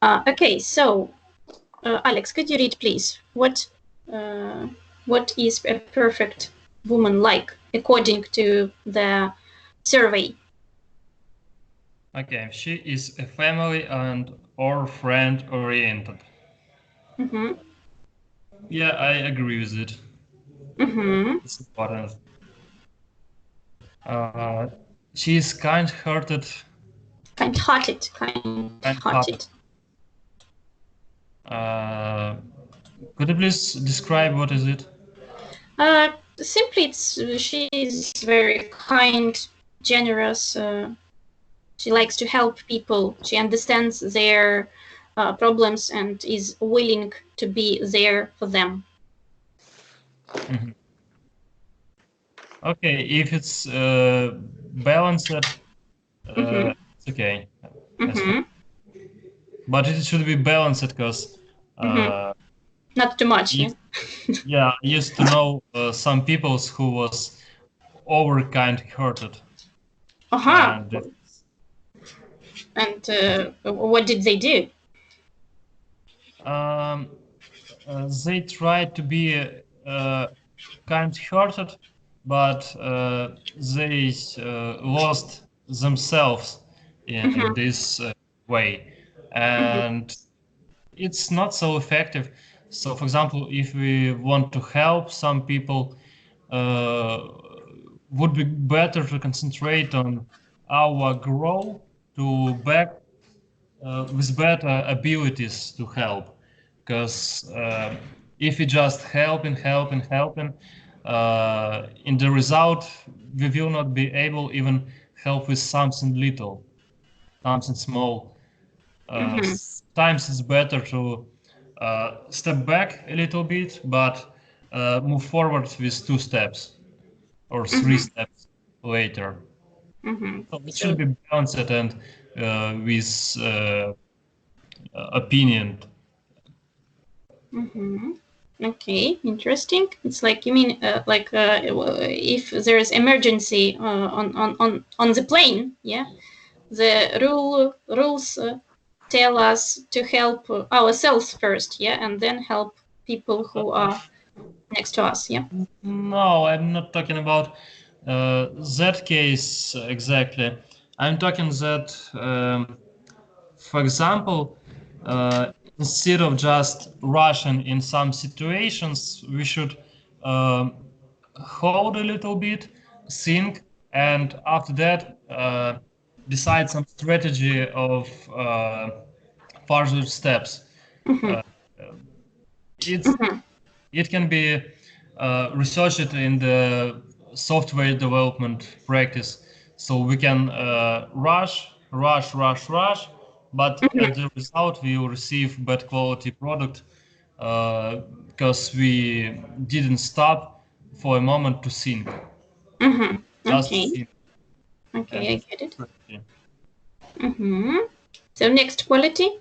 Okay, so Alex, could you read, please? What is a perfect woman like according to the survey? Okay, she is a family and or friend oriented. Mm-hmm. Yeah, I agree with it. Mm-hmm. It's important. She is kind-hearted. Kind-hearted. Kind-hearted. Could you please describe what is it? Simply, she is very kind, generous. She likes to help people. She understands their problems and is willing to be there for them. Mm-hmm. Okay, if it's balanced, it's okay. Mm-hmm. But it should be balanced because not too much. Yeah, I used to know some people who was over kind-hearted. And what did they do? They tried to be kind-hearted, but they lost themselves in this way, and it's not so effective. So, for example, if we want to help some people, would be better to concentrate on our growth to back with better abilities to help, because if we just helping, in the result we will not be able even help with something little, something small. Sometimes it's better to step back a little bit, but move forward with 2 steps or 3 steps later. So it should be balanced and with opinion. Okay, interesting. It's like, you mean if there is emergency on the plane, yeah, the rules tell us to help ourselves first, yeah, and then help people who are next to us, yeah. No, I'm not talking about that case exactly. I'm talking that, for example, instead of just rushing in some situations, we should hold a little bit, think, and after that decide some strategy of further steps. It can be researched in the software development practice, so we can rush, but at the result we will receive bad quality product because we didn't stop for a moment to think. Just think. Okay, I get it. So next quality.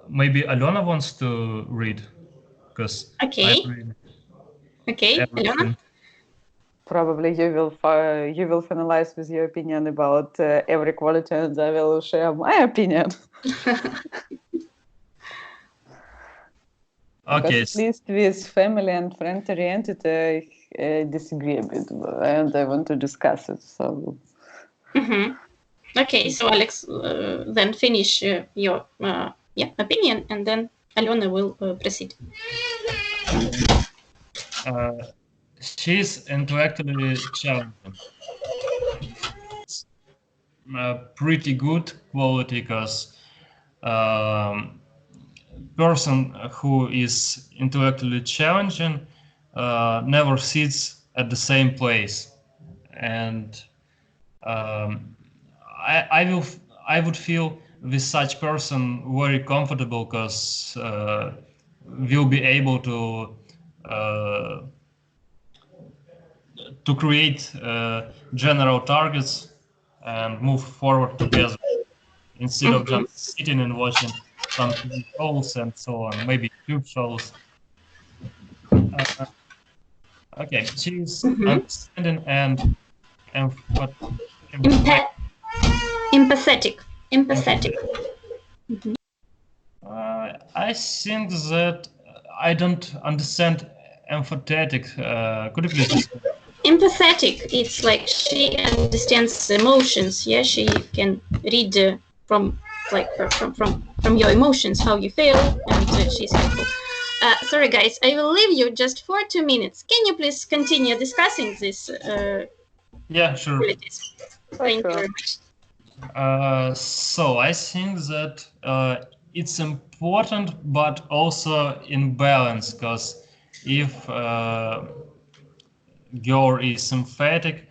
Maybe Alona wants to read, because okay, Alona. Probably you will finalize with your opinion about every quality, and I will share my opinion. Okay. Because at least with family and friend oriented, I disagree a bit, and I want to discuss it. So. Okay, so Alex, then finish your opinion, and then Alona will proceed. She's intellectually challenging. It's pretty good quality, because person who is intellectually challenging never sits at the same place, and I would feel with such person very comfortable, because we'll be able to create general targets and move forward together, instead of just sitting and watching some TV shows and so on, maybe YouTube shows. Okay, she's understanding and Empathetic. I think that I don't understand empathetic. Could you please describe? Empathetic. It's like she understands emotions. Yeah, she can read from your emotions how you feel, and she's helpful. Sorry, guys, I will leave you just for 2 minutes. Can you please continue discussing this? Yeah, sure. Qualities? Thank you very much. So I think that it's important, but also in balance, because if girl is emphatic,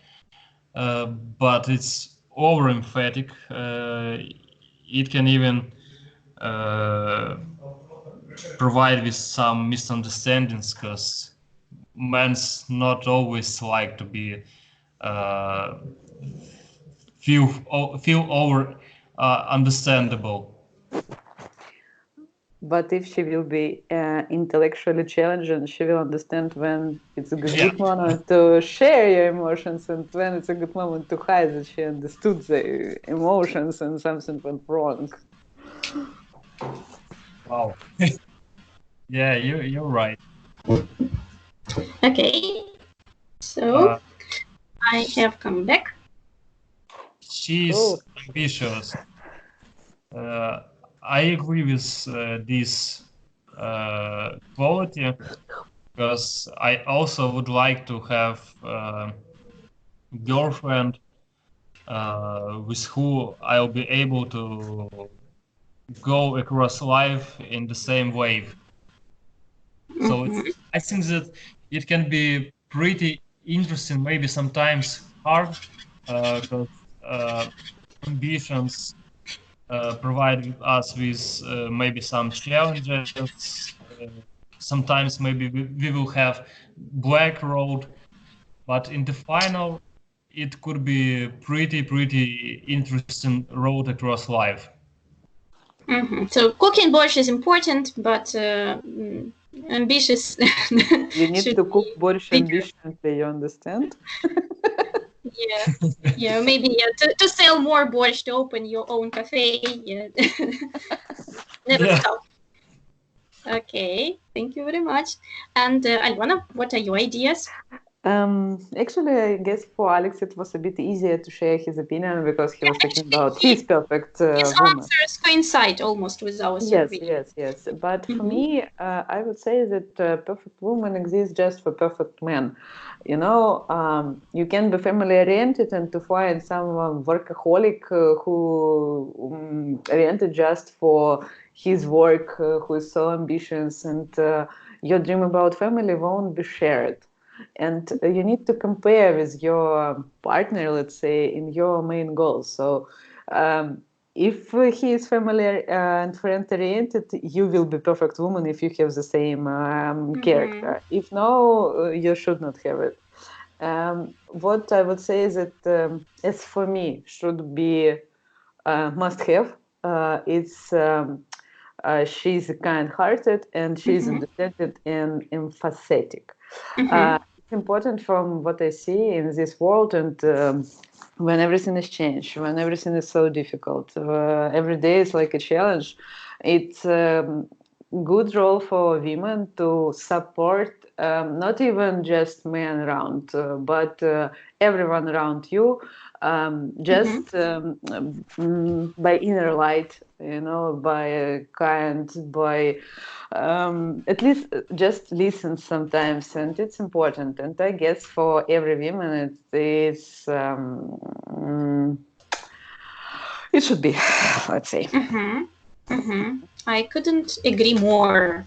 but it's over emphatic, it can even provide with some misunderstandings, because men's not always like to be feel over understandable. But if she will be intellectually challenged, and she will understand when it's a good moment to share your emotions and when it's a good moment to hide that she understood the emotions and something went wrong. Wow. Yeah, you're right. Okay, so I have come back. She's ambitious. I agree with this quality, because I also would like to have a girlfriend with who I'll be able to go across life in the same wave. So I think that it can be pretty interesting, maybe sometimes hard, because ambitions provide us with maybe some challenges. Sometimes maybe we will have black road, but in the final, it could be pretty interesting road across life. So cooking borscht is important, but ambitious. You need to cook borscht ambitiously, you understand? Yeah, maybe to sell more borscht, to open your own cafe. Yeah. Never stop. Okay, thank you very much. And Alona, what are your ideas? Actually, I guess for Alex it was a bit easier to share his opinion because he was talking about his perfect his woman. answers coincide almost with ours. Yes. But for me, I would say that perfect woman exists just for perfect man. You know, you can be family oriented and to find someone workaholic who oriented just for his work, who is so ambitious, and your dream about family won't be shared. And you need to compare with your partner, let's say, in your main goals. So if he is family and friend oriented, you will be perfect woman if you have the same character. If no, you should not have it. What I would say is that, as for me, should be must have. It's she's kind-hearted and she's understanding and empathetic. It's important from what I see in this world, and when everything is changed, when everything is so difficult, every day is like a challenge. It's a good role for women to support not even just men around, but everyone around you, just by inner light, you know, by kind, by at least just listen sometimes, and it's important. And I guess for every woman it is it should be, let's say. I couldn't agree more.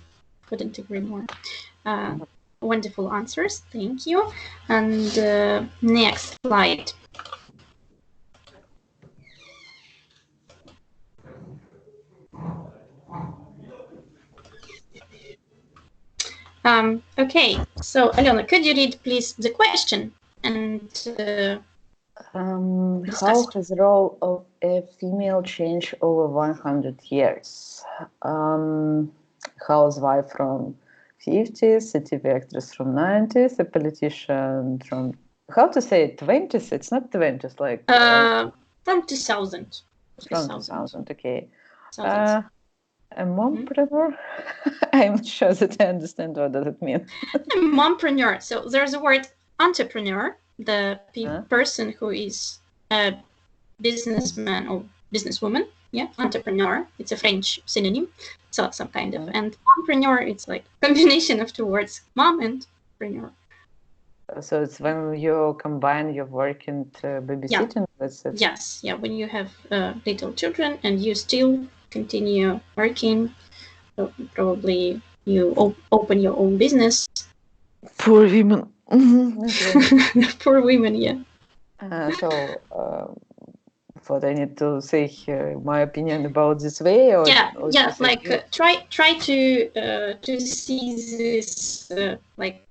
Wonderful answers, thank you. And next slide. Okay, so Alona, could you read please the question and how has the role of a female changed over 100 years? Housewife from 50s, a TV actress from 90s, a politician from, how to say it, 20s? It's not 20s, like From 2000. From 2000, okay. 2000. A mompreneur? I'm not sure that I understand what does it mean. A mompreneur. So there's a word entrepreneur, the person who is a businessman or businesswoman. Yeah, entrepreneur. It's a French synonym. So some kind of. And mompreneur, it's like a combination of two words, mom and preneur. So it's when you combine your work and babysitting? That's it? Yes, yeah, when you have little children and you still continue working, probably you open your own business. Poor women. Poor women, yeah. So what I need to say my opinion about this way, or try to see this way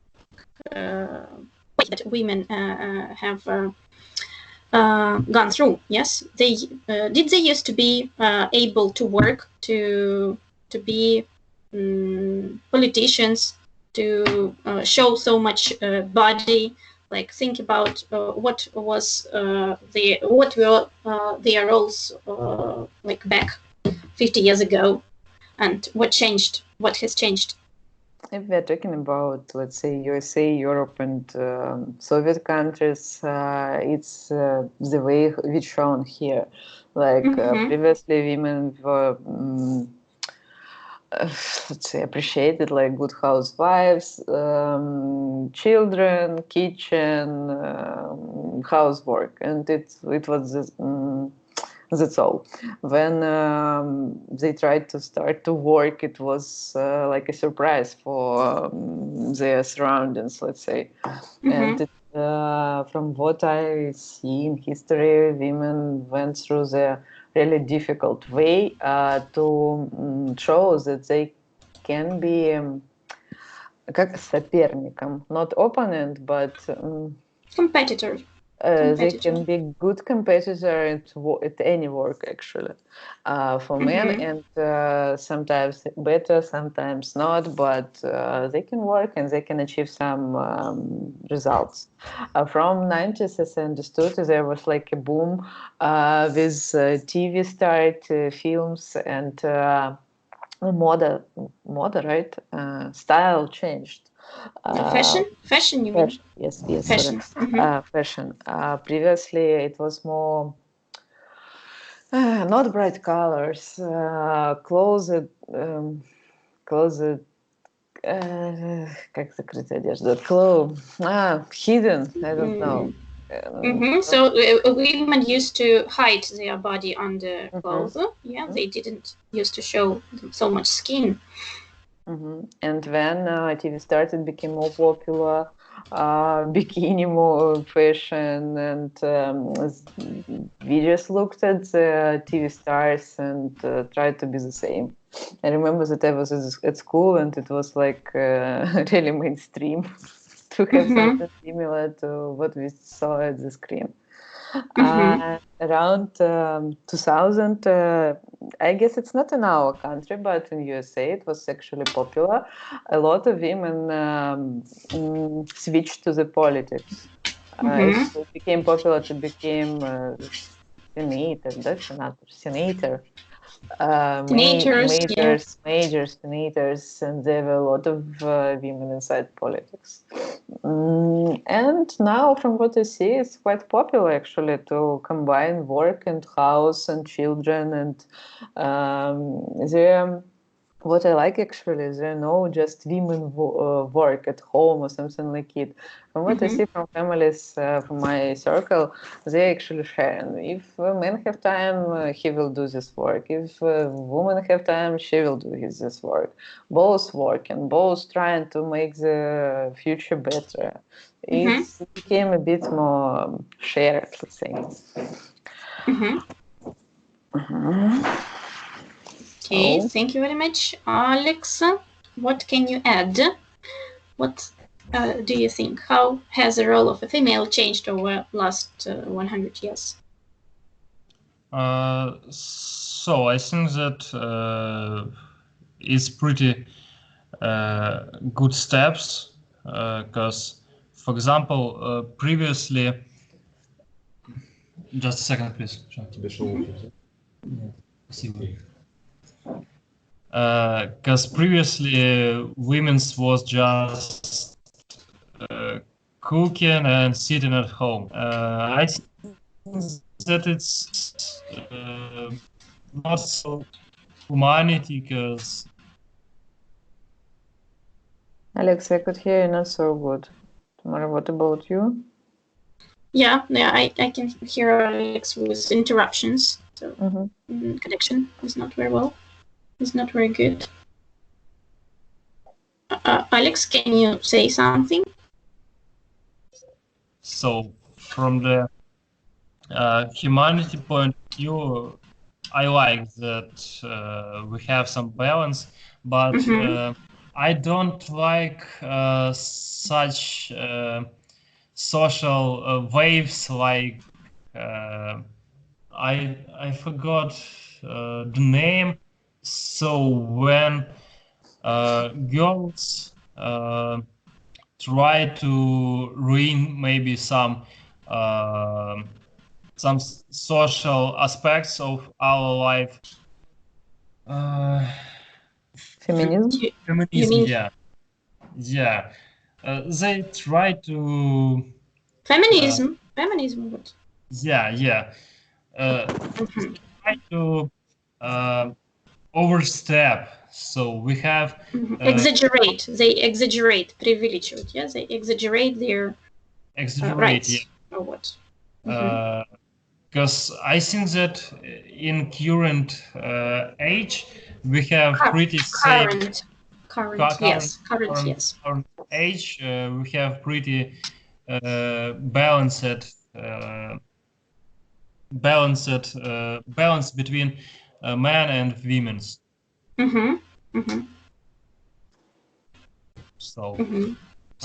that women have gone through. Yes, they used to be able to work, to be politicians, to show so much body. Like, think about what were their roles like back 50 years ago, and what changed, what has changed. If we're talking about, let's say, USA, Europe, and Soviet countries, it's the way it's shown here. Like previously, women were let's say appreciated, like good housewives, children, kitchen, housework, and it was that's all. When they tried to start to work, it was like a surprise for their surroundings, let's say. And it, from what I see in history, women went through the really difficult way to show that they can be как соперником, not opponent, but competitor. They can be good competitor at any work, actually, for men, and sometimes better, sometimes not, but they can work and they can achieve some results. From 90s, as I understood, there was like a boom with TV start, films, and moda, right? Style changed. Fashion, you mean? Yes, fashion. Fashion. Previously, it was more not bright colors, closet, как закрыть одежду? Hidden. I don't know. So women used to hide their body under clothes. Yeah, they didn't used to show so much skin. And when TV started, became more popular, bikini more fashion, and we just looked at the TV stars and tried to be the same. I remember that I was at school and it was like really mainstream to have something similar to what we saw at the screen. Around 2000, I guess it's not in our country, but in USA it was actually popular. A lot of women switched to the politics. It became popular to become senator, majors, senators, and there were a lot of women inside politics. And now, from what I see, it's quite popular actually to combine work and house and children, and what I like actually is there are no just women work at home or something like it. From what I see from families, from my circle, they actually share. If men have time, he will do this work. If women have time, she will do this work. Both working, both trying to make the future better. It became a bit more shared, let's say. Okay, thank you very much, Alex. What can you add? What do you think? How has the role of a female changed over the last 100 years? So I think that it's pretty good steps, because, for example, previously Just a second, please. Because previously women's was just cooking and sitting at home. I think that it's not so humanity, because Alex, I could hear you not so good. Tamara, what about you? Yeah, I can hear Alex with interruptions. So connection is not very well. It's not very good. Alex, can you say something? So from the humanity point of view, I like that we have some balance, but I don't like such social waves like I forgot the name. So when girls try to ruin maybe some social aspects of our life. Feminism? Feminism, yeah. They try to... Feminism? Feminism, what? Yeah. Try to overstep. So we have... exaggerate. They exaggerate. Преувеличивают, yeah? They exaggerate their rights. Yeah. Or what? Because I think that in current age we have pretty safe... Current age we have pretty balanced balance between men and women's. So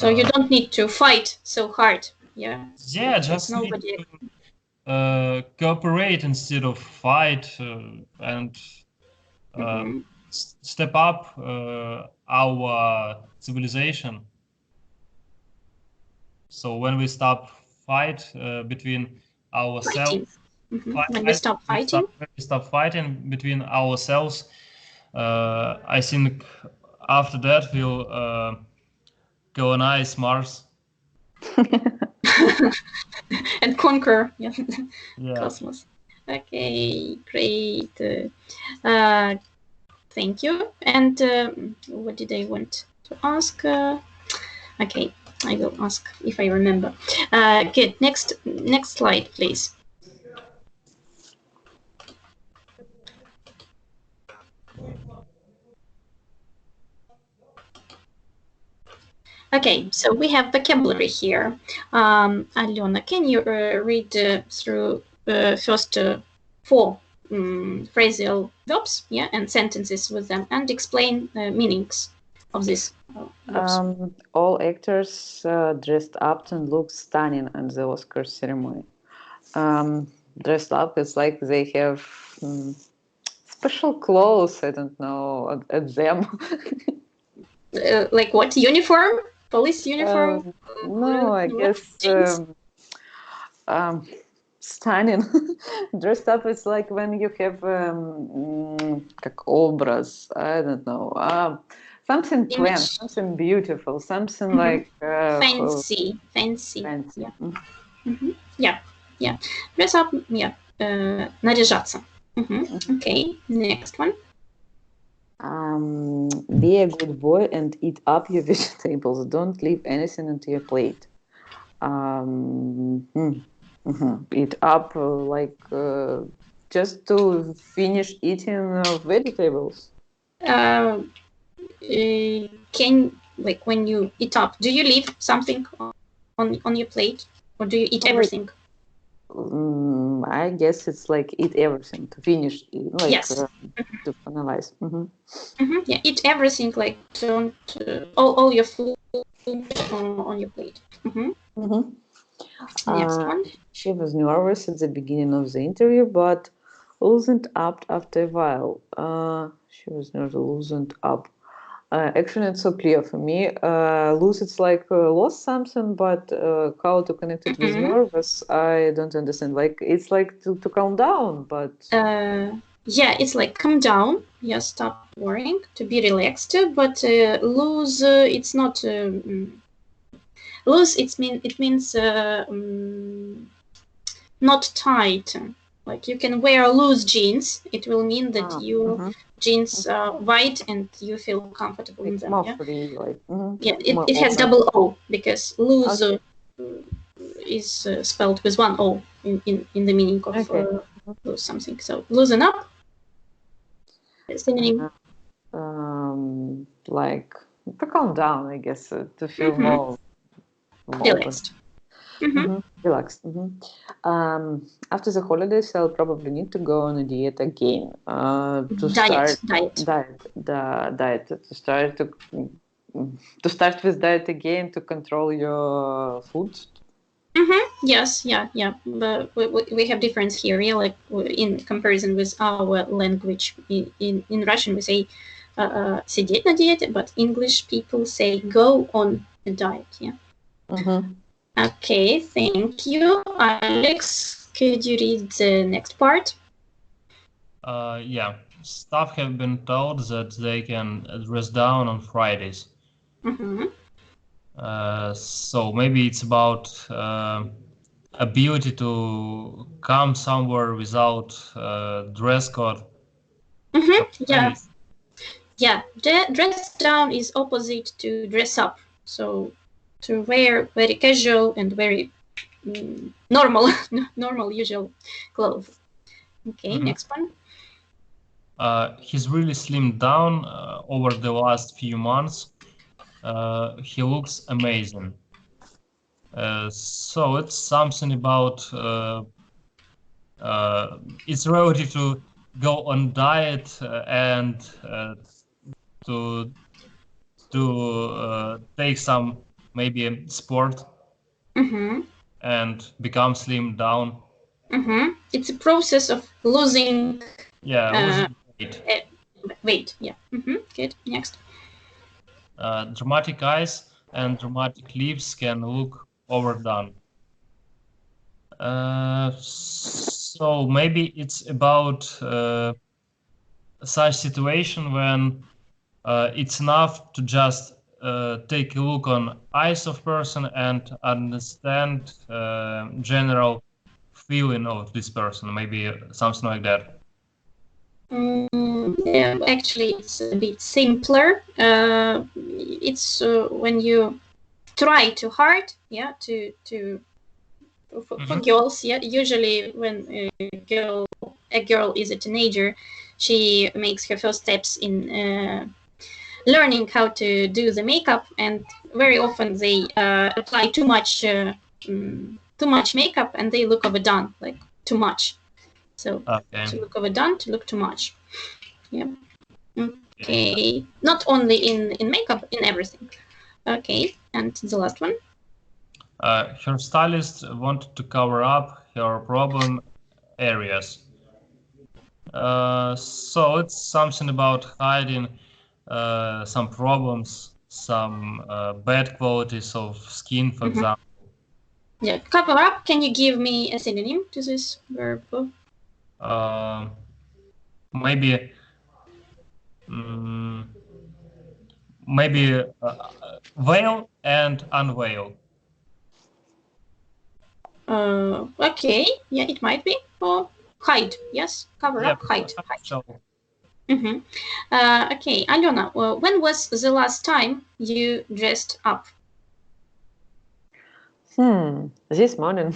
you don't need to fight so hard, yeah? Yeah, just nobody need to cooperate instead of fight and step up our civilization. So when we stop fight between ourselves, when we stop fighting between ourselves, I think after that we'll colonize Mars and conquer cosmos. Okay, great. Thank you. And what did I want to ask? Okay, I will ask if I remember. Good. Next slide, please. Okay, so we have vocabulary here. Alena, can you read through first 4 phrasal verbs, and sentences with them, and explain meanings of these verbs? All actors dressed up and looked stunning at the Oscar ceremony. Dressed up is like they have special clothes, I don't know, at them. Like what? Uniform? Police uniform? No, I guess stunning. Dressed up is like when you have как образ, I don't know, something planned, something beautiful, something like fancy. Yeah. Dress up, наряжаться. Okay, next one. Be a good boy and eat up your vegetables. Don't leave anything into your plate. Eat up, like just to finish eating vegetables. Can, like, when you eat up, do you leave something on your plate, or do you eat everything? I guess it's like eat everything to finish, like to finalize. Yeah, eat everything, like don't all your food on your plate. Next one. She was nervous at the beginning of the interview, but loosened up after a while. She was nervous, loosened up. Actually, it's so clear for me. Lose, it's like lost something, but how to connect it with nervous, I don't understand. Like it's like to calm down, but yeah, it's like calm down. Yeah, stop worrying, to be relaxed. But lose, it's not loose. It means not tight. Like you can wear loose jeans. It will mean that your jeans are white and you feel comfortable in them. Yeah, free, like, yeah. It has double O because loose is spelled with one O in the meaning of lose something. So loosen up. Synonym. Like to calm down, I guess, to feel more relaxed. Relaxed. After the holidays, I'll probably need to go on a diet again. To start with diet again to control your food. Yes, yeah. But we have difference here. Yeah, like in comparison with our language. In Russian, we say сидеть на диете, but English people say go on a diet. Yeah. Okay, thank you, Alex. Could you read the next part? Yeah, staff have been told that they can dress down on Fridays. So maybe it's about ability to come somewhere without dress code. Yeah. Dress down is opposite to dress up. So to wear very casual and very normal usual clothes. Okay, next one. He's really slimmed down over the last few months. He looks amazing. So it's something about it's relative to go on diet and to take some maybe sport and become slim down. It's a process of losing. Losing weight. Weight. Yeah. Good. Next. Dramatic eyes and dramatic lips can look overdone. So maybe it's about such situation when it's enough to just take a look on eyes of person and understand general feeling of this person, maybe something like that. Actually, it's a bit simpler. It's when you try too hard, for girls, usually when a girl is a teenager, she makes her first steps in learning how to do the makeup, and very often they apply too much makeup and they look overdone, like too much. So to look overdone, to look too much. Yeah. Okay. Not only in makeup, in everything. Okay. And the last one. Her stylist wanted to cover up her problem areas. So it's something about hiding some problems, some bad qualities of skin, for example. Yeah, cover up. Can you give me a synonym to this verb? Maybe veil and unveil. Okay, yeah, it might be. Or hide, yes, cover up, hide. Okay, Alena, when was the last time you dressed up? This morning.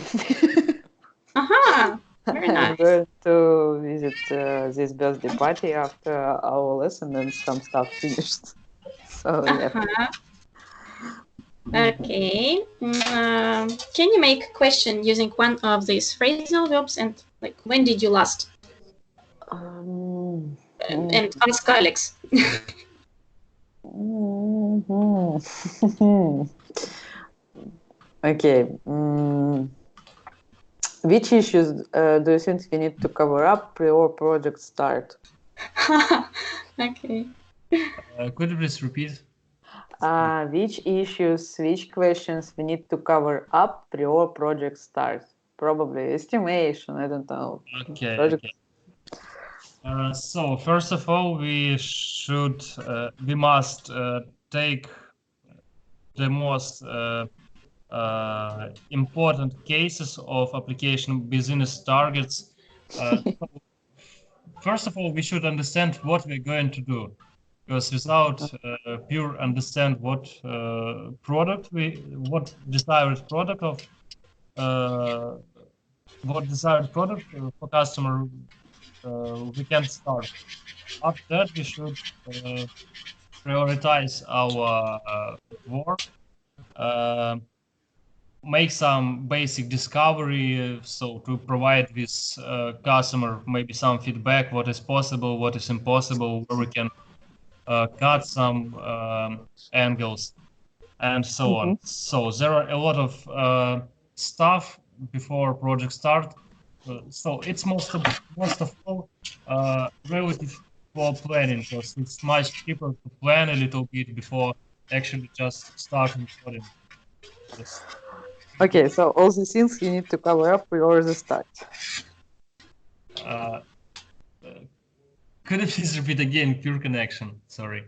Very nice. I'm going to visit this birthday party after our lesson and some stuff finished. So yeah. Okay. Can you make a question using one of these phrasal verbs and like when did you last? And ask Alex. Okay. Which issues do you think we need to cover up before project start? Okay. Could you please repeat? Which issues, which questions we need to cover up before project starts? Probably estimation, I don't know. Okay. Project. So first of all, we must take the most important cases of application business targets. First of all, we should understand what we're going to do, because without pure understand what desired product for customer, we can start. After that, we should prioritize our work, make some basic discovery, so to provide this customer maybe some feedback, what is possible, what is impossible, where we can cut some angles, and so on. So there are a lot of stuff before project start. So it's most of all relative for planning, because it's much cheaper to plan a little bit before actually just starting coding. Yes. Okay, so all the things you need to cover up before the start. Could you please repeat again? Pure connection. Sorry.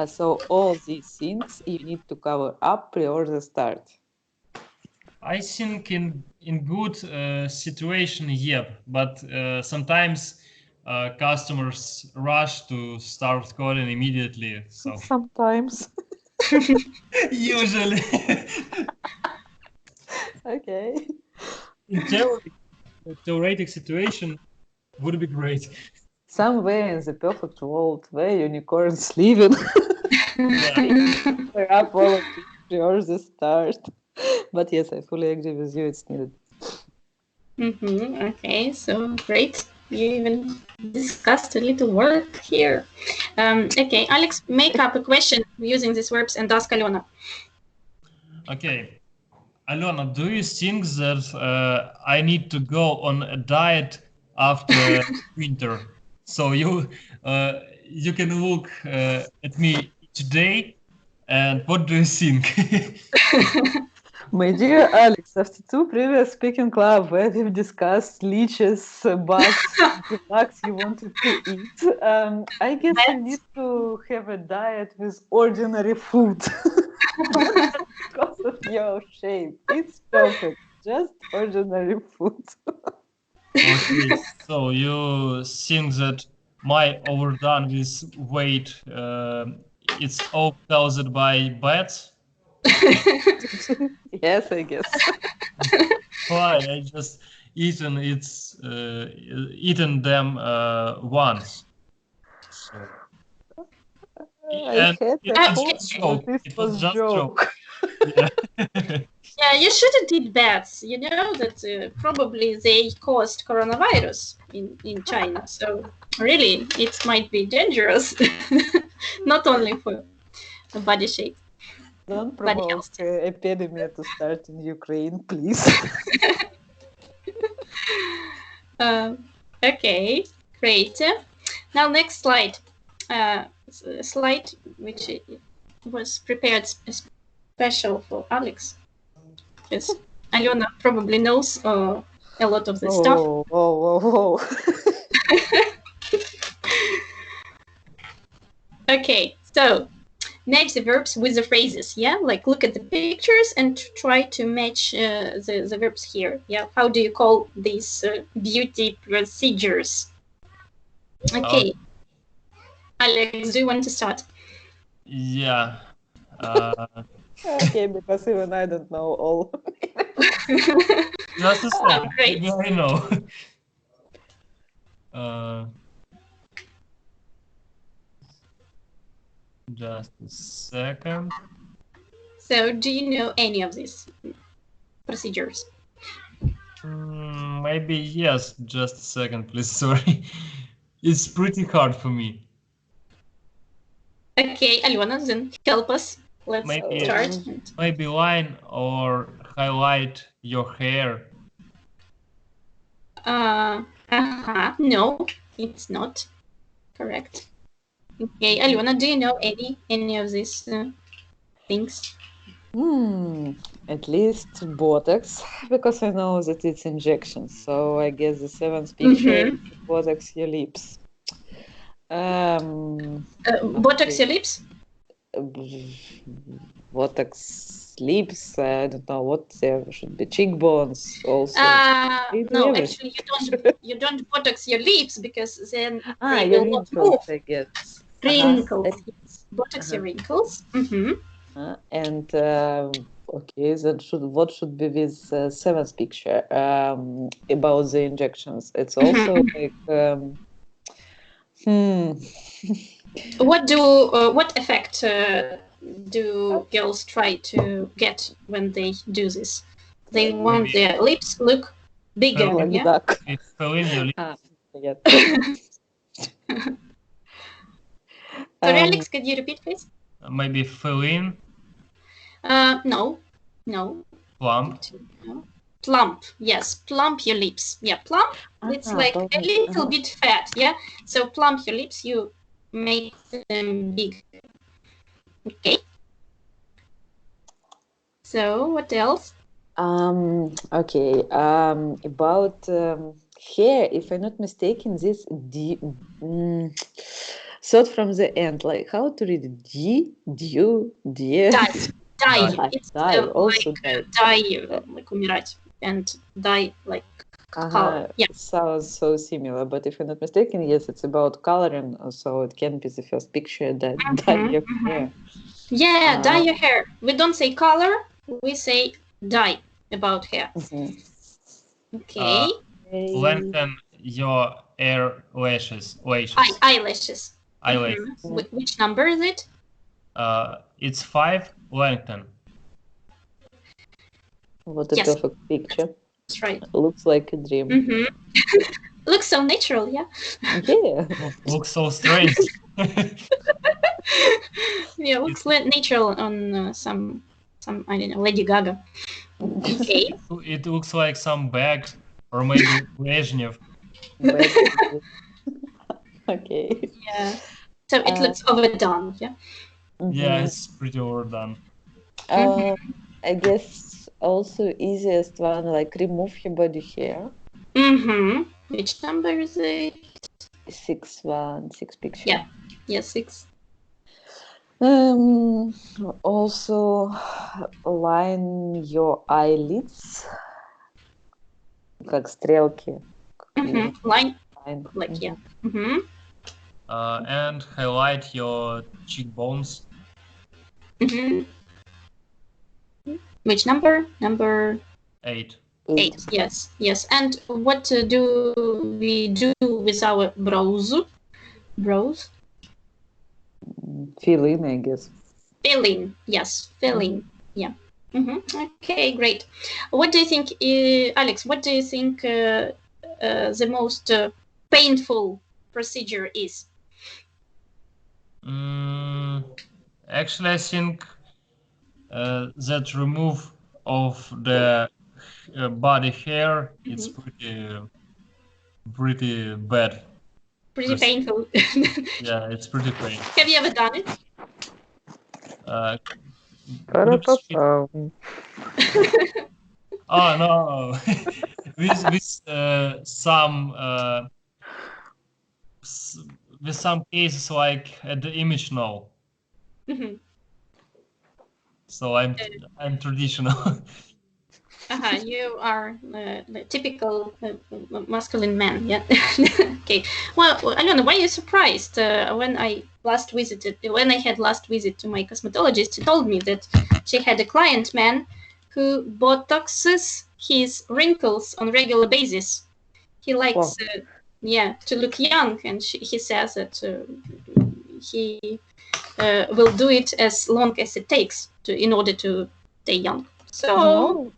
So all these things you need to cover up before the start. I think in good situation, yeah, but sometimes customers rush to start coding immediately. So Sometimes. usually. Okay. In theory, a theoretic situation would be great. Somewhere in the perfect world where unicorns living. Cover up all of this before the start. But yes, I fully agree with you, it's needed. Okay, so great. You even discussed a little work here. Okay, Alex, make up a question using these verbs and ask Alena. Okay. Alena, do you think that I need to go on a diet after winter? So you can look at me each day, and what do you think? My dear Alex, after 2 previous speaking club where we've discussed leeches, bugs, the bugs you wanted to eat, I guess you need to have a diet with ordinary food. Because of your shape. It's perfect. Just ordinary food. Okay, so you think that my overdone with weight it's all caused by bats? Yes, I guess. Why? I just eaten them once. So, I had it a was hope just joke. that this It was was just joke. Yeah. Yeah, you shouldn't eat bats. You know that probably they caused coronavirus in China. So really, it might be dangerous, not only for the body shape. Don't Body provoke health. epidemic to start in Ukraine, please. Okay, great. Now next slide. Slide which was prepared special for Alex. Because Alena probably knows a lot of this stuff. Whoa. Okay, so match the verbs with the phrases, yeah? Like look at the pictures and try to match the verbs here, yeah? How do you call these beauty procedures? Okay. Alex, do you want to start? Yeah. Okay, because even I don't know all. Just a second. Great. Maybe I know. Just a second. So, do you know any of these procedures? Maybe yes. Just a second, please. Sorry. It's pretty hard for me. Okay, Alena, then help us. Let's start. Maybe line or highlight your hair. No, it's not correct. Okay, Alena, do you know any of these things? At least Botox, because I know that it's injections. So I guess the seventh picture is Botox your lips. Botox your lips? Botox lips. I don't know what there should be. Cheekbones also. No, everything. actually, you don't Botox your lips because then they your will not wrinkles, move. I guess. Wrinkles. Yes. Botox your wrinkles. And okay, what should be this seventh picture about the injections? It's also like What effect do girls try to get when they do this? They want their lips look bigger. like Yeah. duck. It's fill in your lips. Yeah. Sorry, Alex, could you repeat, please? Maybe fill in. No. Plump. No. Plump, yes, plump your lips. Yeah, plump. It's like a little bit fat. Yeah, so plump your lips. You make them big. Okay. So what else? Okay. About hair, if I'm not mistaken, this thought from the end, like how to read it? Dye. It's Dye. Also like dye. like умирать, and dye like color. Yeah. Sounds so similar, but if I'm not mistaken, yes, it's about coloring, so it can be the first picture that dye your hair. Yeah, dye your hair. We don't say color, we say dye about hair. Okay. Lengthen your eyelashes. Eyelashes. Eyelashes. Which number is it? It's 5. Lengthen. What a perfect picture. That's right. Looks like a dream. Looks so natural, yeah? Yeah. Looks so strange. Yeah, looks natural on some I don't know, Lady Gaga. Okay. It looks like some bag, or maybe Brezhnev. Okay. Yeah. So it looks overdone, yeah? Yeah, it's pretty overdone. I guess also easiest one, like remove your body hair. Which number is it? 6 picture. Yeah, 6. Also line your eyelids, как стрелки. Line. Like, yeah. And highlight your cheekbones. Which number? Number 8. 8. Yes. And what do we do with our brows? Fill in, I guess. Fill in. Yes, fill in. Yeah. Okay, great. What do you think, Alex? What do you think the most painful procedure is? Actually, I think that remove of the body hair, it's pretty bad. Pretty painful. Yeah, it's pretty painful. Have you ever done it? Oh no, with some cases like at the image now. So I'm traditional. You are the typical masculine man, yeah. Okay. Well, Alena, why are you surprised? When I had last visit to my cosmetologist, she told me that she had a client man who botoxes his wrinkles on a regular basis. He likes, to look young, and he says that he will do it as long as it takes in order to stay young. So.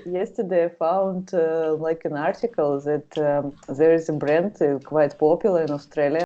Yesterday I found like an article that there is a brand quite popular in Australia